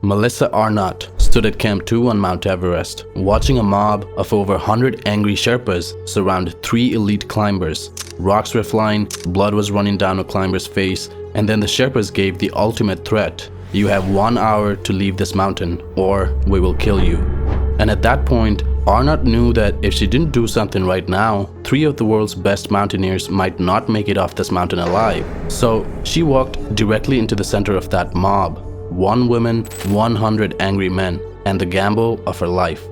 Melissa Arnot stood at Camp 2 on Mount Everest, watching a mob of over 100 angry Sherpas surround 3 elite climbers. Rocks were flying, blood was running down a climber's face, and then the Sherpas gave the ultimate threat. You have 1 hour to leave this mountain, or we will kill you. And at that point, Arnot knew that if she didn't do something right now, 3 of the world's best mountaineers might not make it off this mountain alive. So she walked directly into the center of that mob. 1 woman, 100 angry men, and the gamble of her life.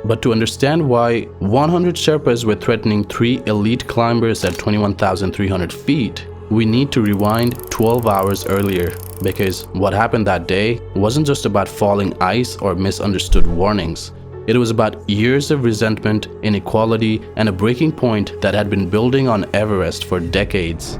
But to understand why 100 Sherpas were threatening 3 elite climbers at 21,300 feet, we need to rewind 12 hours earlier, because what happened that day wasn't just about falling ice or misunderstood warnings. It was about years of resentment, inequality, and a breaking point that had been building on Everest for decades.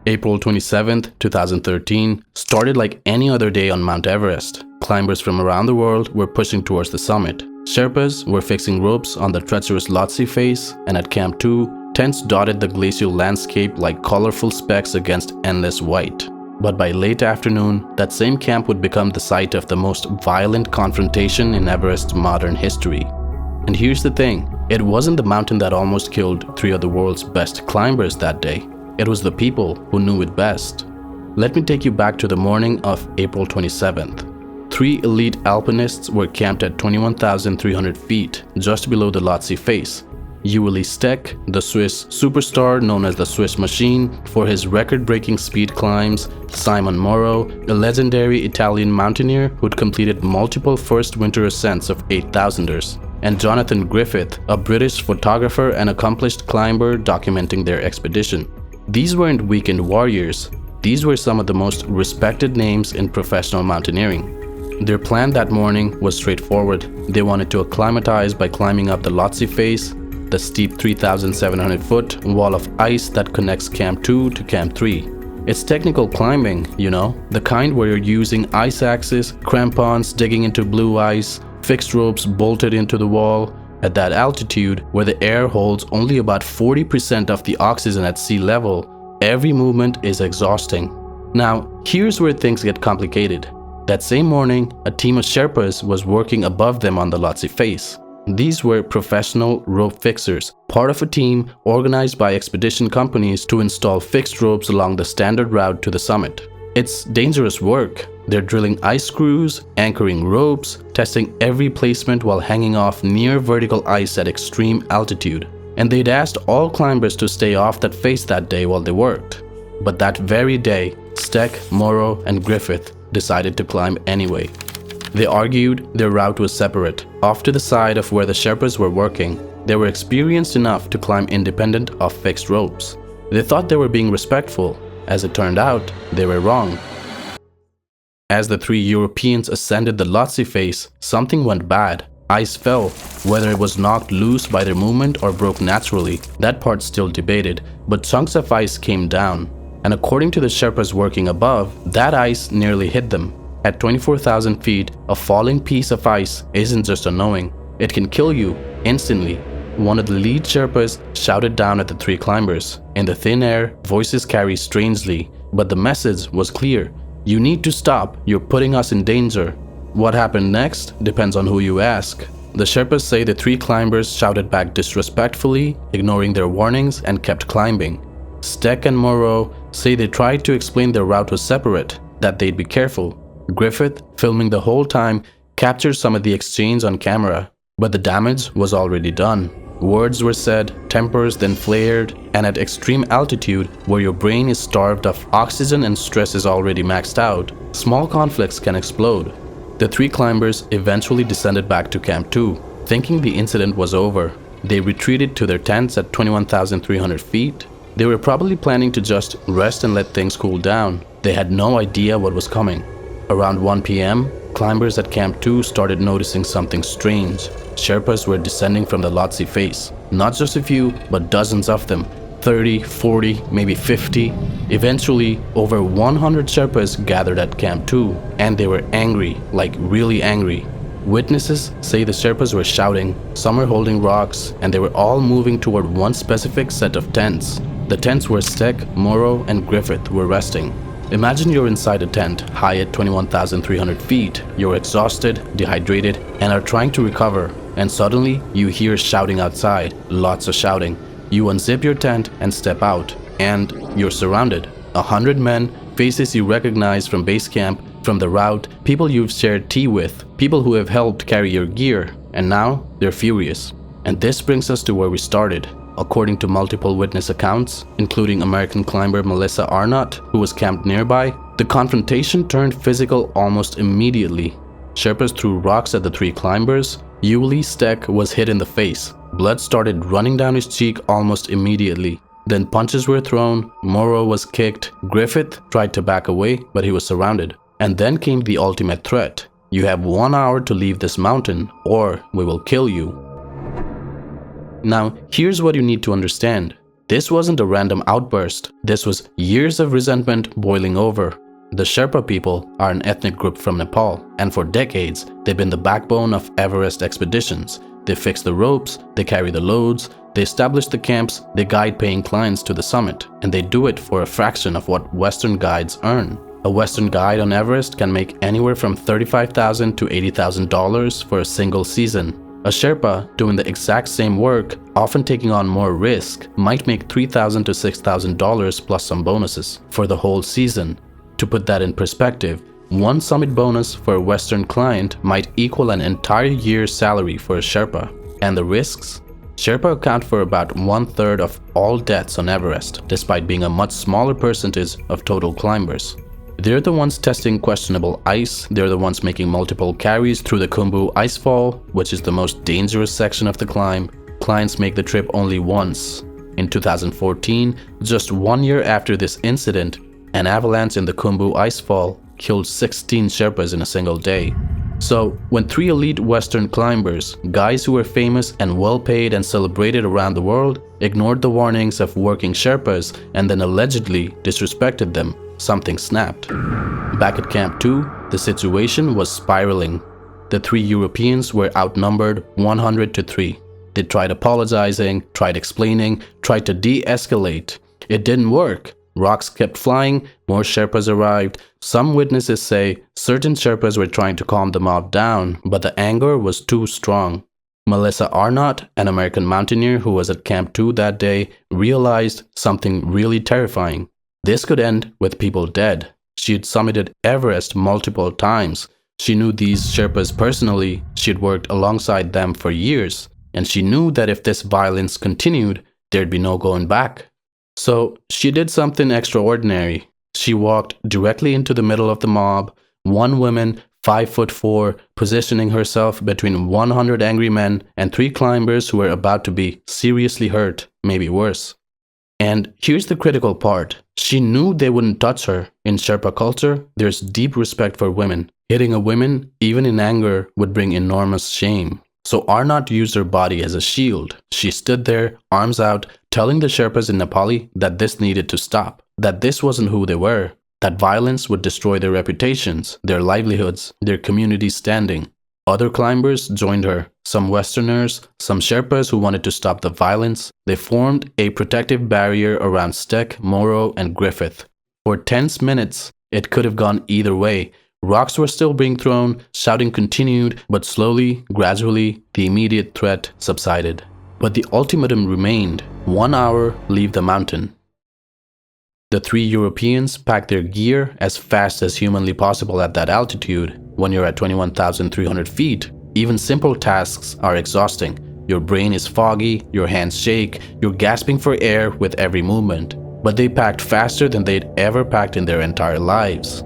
April 27, 2013 started like any other day on Mount Everest. Climbers from around the world were pushing towards the summit. Sherpas were fixing ropes on the treacherous Lhotse face, and at Camp 2, tents dotted the glacial landscape like colorful specks against endless white. But by late afternoon, that same camp would become the site of the most violent confrontation in Everest's modern history. And here's the thing, it wasn't the mountain that almost killed 3 of the world's best climbers that day. It was the people who knew it best. Let me take you back to the morning of April 27th. 3 elite alpinists were camped at 21,300 feet, just below the Lhotse face. Ueli Steck, the Swiss superstar known as the Swiss Machine for his record-breaking speed climbs, Simone Moro, a legendary Italian mountaineer who'd completed multiple first winter ascents of 8,000ers, and Jonathan Griffith, a British photographer and accomplished climber documenting their expedition. These weren't weekend warriors. These were some of the most respected names in professional mountaineering. Their plan that morning was straightforward. They wanted to acclimatize by climbing up the Lhotse face, the steep 3,700-foot wall of ice that connects Camp 2 to Camp 3. It's technical climbing, you know, the kind where you're using ice axes, crampons digging into blue ice, fixed ropes bolted into the wall. At that altitude, where the air holds only about 40% of the oxygen at sea level, every movement is exhausting. Now, here's where things get complicated. That same morning, a team of Sherpas was working above them on the Lhotse face. These were professional rope fixers, part of a team organized by expedition companies to install fixed ropes along the standard route to the summit. It's dangerous work. They're drilling ice screws, anchoring ropes, testing every placement while hanging off near vertical ice at extreme altitude. And they'd asked all climbers to stay off that face that day while they worked. But that very day, Steck, Moro, and Griffith decided to climb anyway. They argued their route was separate, off to the side of where the Sherpas were working. They were experienced enough to climb independent of fixed ropes. They thought they were being respectful. As it turned out, they were wrong. As the 3 Europeans ascended the Lhotse face, something went bad. Ice fell. Whether it was knocked loose by their movement or broke naturally, that part's still debated, but chunks of ice came down. And according to the Sherpas working above, that ice nearly hit them. At 24,000 feet, a falling piece of ice isn't just annoying, it can kill you instantly. One of the lead Sherpas shouted down at the 3 climbers. In the thin air, voices carry strangely, but the message was clear. You need to stop, you're putting us in danger. What happened next depends on who you ask. The Sherpas say the 3 climbers shouted back disrespectfully, ignoring their warnings, and kept climbing. Steck and Moro say they tried to explain their route was separate, that they'd be careful. Griffith, filming the whole time, captured some of the exchange on camera, but the damage was already done. Words were said, tempers then flared, and at extreme altitude, where your brain is starved of oxygen and stress is already maxed out, small conflicts can explode. The 3 climbers eventually descended back to Camp 2, thinking the incident was over. They retreated to their tents at 21,300 feet. They were probably planning to just rest and let things cool down. They had no idea what was coming. Around 1 p.m., climbers at Camp 2 started noticing something strange. Sherpas were descending from the Lhotse face. Not just a few, but dozens of them. 30, 40, maybe 50. Eventually, over 100 Sherpas gathered at Camp 2, and they were angry, like really angry. Witnesses say the Sherpas were shouting, some were holding rocks, and they were all moving toward one specific set of tents. The tents where Steck, Moro, and Griffith were resting. Imagine you're inside a tent, high at 21,300 feet. You're exhausted, dehydrated, and are trying to recover. And suddenly, you hear shouting outside, lots of shouting. You unzip your tent and step out, and you're surrounded. 100 men, faces you recognize from base camp, from the route, people you've shared tea with, people who have helped carry your gear, and now they're furious. And this brings us to where we started. According to multiple witness accounts, including American climber Melissa Arnot, who was camped nearby, the confrontation turned physical almost immediately. Sherpas threw rocks at the three climbers. Ueli Steck was hit in the face. Blood started running down his cheek almost immediately. Then punches were thrown, Moro was kicked, Griffith tried to back away, but he was surrounded. And then came the ultimate threat. You have 1 hour to leave this mountain, or we will kill you. Now, here's what you need to understand. This wasn't a random outburst. This was years of resentment boiling over. The Sherpa people are an ethnic group from Nepal, and for decades, they've been the backbone of Everest expeditions. They fix the ropes, they carry the loads, they establish the camps, they guide paying clients to the summit, and they do it for a fraction of what Western guides earn. A Western guide on Everest can make anywhere from $35,000 to $80,000 for a single season. A Sherpa doing the exact same work, often taking on more risk, might make $3,000 to $6,000 plus some bonuses for the whole season. To put that in perspective, one summit bonus for a Western client might equal an entire year's salary for a Sherpa. And the risks? Sherpa account for about 1/3 of all deaths on Everest, despite being a much smaller percentage of total climbers. They're the ones testing questionable ice, they're the ones making multiple carries through the Khumbu icefall, which is the most dangerous section of the climb. Clients make the trip only once. In 2014, just 1 year after this incident, an avalanche in the Khumbu icefall killed 16 Sherpas in a single day. So, when three elite Western climbers, guys who were famous and well paid and celebrated around the world, ignored the warnings of working Sherpas and then allegedly disrespected them, something snapped. Back at Camp 2, the situation was spiraling. The three Europeans were outnumbered 100 to 3. They tried apologizing, tried explaining, tried to de-escalate. It didn't work. Rocks kept flying, more Sherpas arrived. Some witnesses say certain Sherpas were trying to calm the mob down, but the anger was too strong. Melissa Arnot, an American mountaineer who was at Camp 2 that day, realized something really terrifying. This could end with people dead. She had summited Everest multiple times. She knew these Sherpas personally, she had worked alongside them for years, and she knew that if this violence continued, there'd be no going back. So she did something extraordinary. She walked directly into the middle of the mob, one woman, 5'4", positioning herself between 100 angry men and 3 climbers who were about to be seriously hurt, maybe worse. And here's the critical part. She knew they wouldn't touch her. In Sherpa culture, there's deep respect for women. Hitting a woman, even in anger, would bring enormous shame. So Arnot used her body as a shield. She stood there, arms out, telling the Sherpas in Nepali that this needed to stop, that this wasn't who they were, that violence would destroy their reputations, their livelihoods, their community standing. Other climbers joined her, some Westerners, some Sherpas who wanted to stop the violence. They formed a protective barrier around Steck, Moro, and Griffith. For tense minutes, it could have gone either way. Rocks were still being thrown, shouting continued, but slowly, gradually, the immediate threat subsided. But the ultimatum remained: 1 hour, leave the mountain. The 3 Europeans packed their gear as fast as humanly possible at that altitude. When you're at 21,300 feet, even simple tasks are exhausting. Your brain is foggy, your hands shake, you're gasping for air with every movement. But they packed faster than they'd ever packed in their entire lives.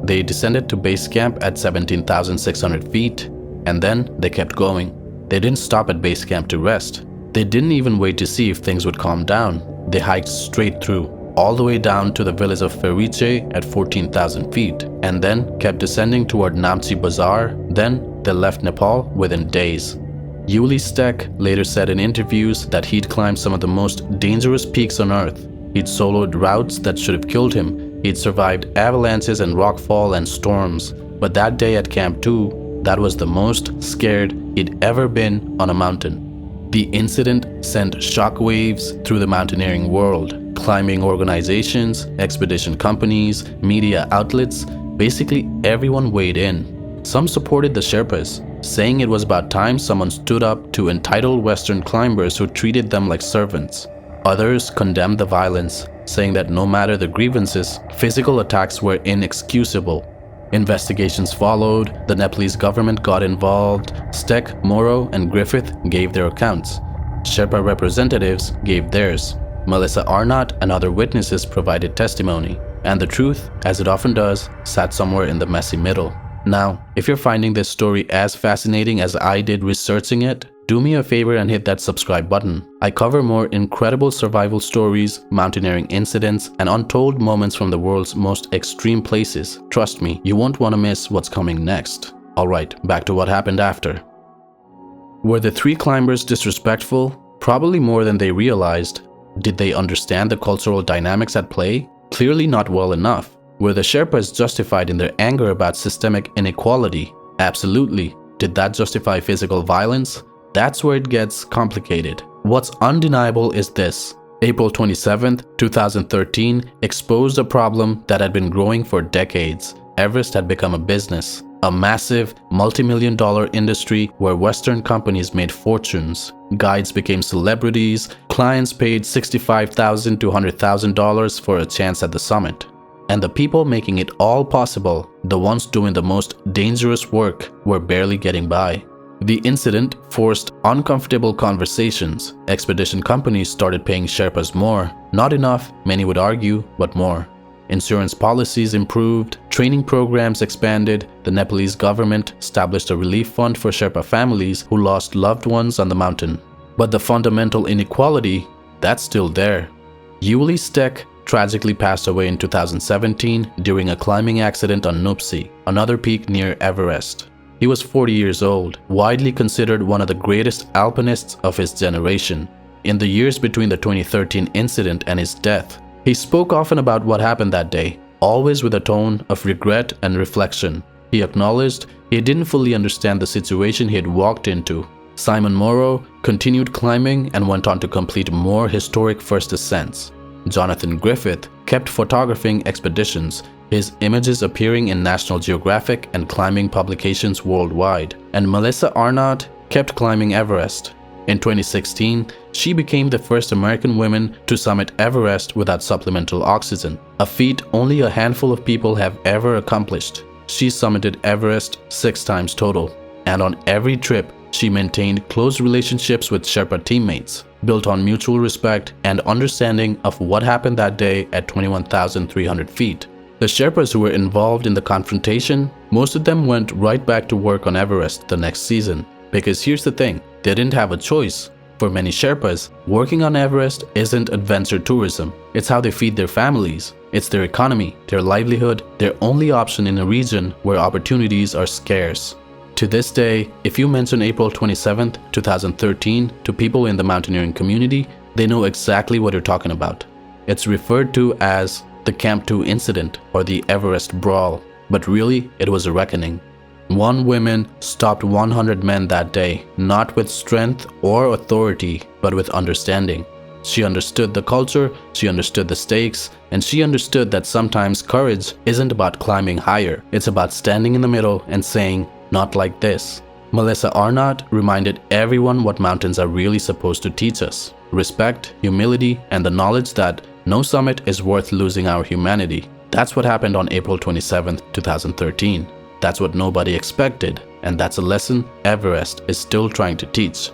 They descended to base camp at 17,600 feet, and then they kept going. They didn't stop at base camp to rest. They didn't even wait to see if things would calm down. They hiked straight through, all the way down to the village of Feriche at 14,000 feet, and then kept descending toward Namche Bazaar. Then they left Nepal within days. Ueli Steck later said in interviews that he'd climbed some of the most dangerous peaks on Earth. He'd soloed routes that should have killed him. He'd survived avalanches and rockfall and storms. But that day at Camp 2, that was the most scared he'd ever been on a mountain. The incident sent shockwaves through the mountaineering world. Climbing organizations, expedition companies, media outlets, basically everyone weighed in. Some supported the Sherpas, saying it was about time someone stood up to entitled Western climbers who treated them like servants. Others condemned the violence, saying that no matter the grievances, physical attacks were inexcusable. Investigations followed, the Nepalese government got involved, Steck, Moro, and Griffith gave their accounts. Sherpa representatives gave theirs. Melissa Arnot and other witnesses provided testimony, and the truth, as it often does, sat somewhere in the messy middle. Now, if you're finding this story as fascinating as I did researching it, do me a favor and hit that subscribe button. I cover more incredible survival stories, mountaineering incidents, and untold moments from the world's most extreme places. Trust me, you won't want to miss what's coming next. Alright, back to what happened after. Were the three climbers disrespectful? Probably more than they realized. Did they understand the cultural dynamics at play? Clearly not well enough. Were the Sherpas justified in their anger about systemic inequality? Absolutely. Did that justify physical violence? That's where it gets complicated. What's undeniable is this. April 27, 2013 exposed a problem that had been growing for decades. Everest had become a business, a massive, multi-million-dollar industry where Western companies made fortunes. Guides became celebrities, clients paid $65,000 to $100,000 for a chance at the summit. And the people making it all possible, the ones doing the most dangerous work, were barely getting by. The incident forced uncomfortable conversations. Expedition companies started paying Sherpas more. Not enough, many would argue, but more. Insurance policies improved, training programs expanded, the Nepalese government established a relief fund for Sherpa families who lost loved ones on the mountain. But the fundamental inequality, that's still there. Ueli Steck tragically passed away in 2017 during a climbing accident on Nuptse, another peak near Everest. He was 40 years old, widely considered one of the greatest alpinists of his generation. In the years between the 2013 incident and his death, he spoke often about what happened that day, always with a tone of regret and reflection. He acknowledged he didn't fully understand the situation he had walked into. Simone Moro continued climbing and went on to complete more historic first ascents. Jonathan Griffith kept photographing expeditions, his images appearing in National Geographic and climbing publications worldwide. And Melissa Arnot kept climbing Everest. In 2016, she became the first American woman to summit Everest without supplemental oxygen, a feat only a handful of people have ever accomplished. She summited Everest 6 times total, and on every trip, she maintained close relationships with Sherpa teammates, built on mutual respect and understanding of what happened that day at 21,300 feet. The Sherpas who were involved in the confrontation, most of them went right back to work on Everest the next season. Because here's the thing, they didn't have a choice. For many Sherpas, working on Everest isn't adventure tourism. It's how they feed their families. It's their economy, their livelihood, their only option in a region where opportunities are scarce. To this day, if you mention April 27, 2013 to people in the mountaineering community, they know exactly what you're talking about. It's referred to as the Camp 2 incident or the Everest Brawl, but really it was a reckoning. One woman stopped 100 men that day, not with strength or authority, but with understanding. She understood the culture, she understood the stakes, and she understood that sometimes courage isn't about climbing higher, it's about standing in the middle and saying, "Not like this." Melissa Arnot reminded everyone what mountains are really supposed to teach us: respect, humility, and the knowledge that no summit is worth losing our humanity. That's what happened on April 27, 2013. That's what nobody expected, and that's a lesson Everest is still trying to teach.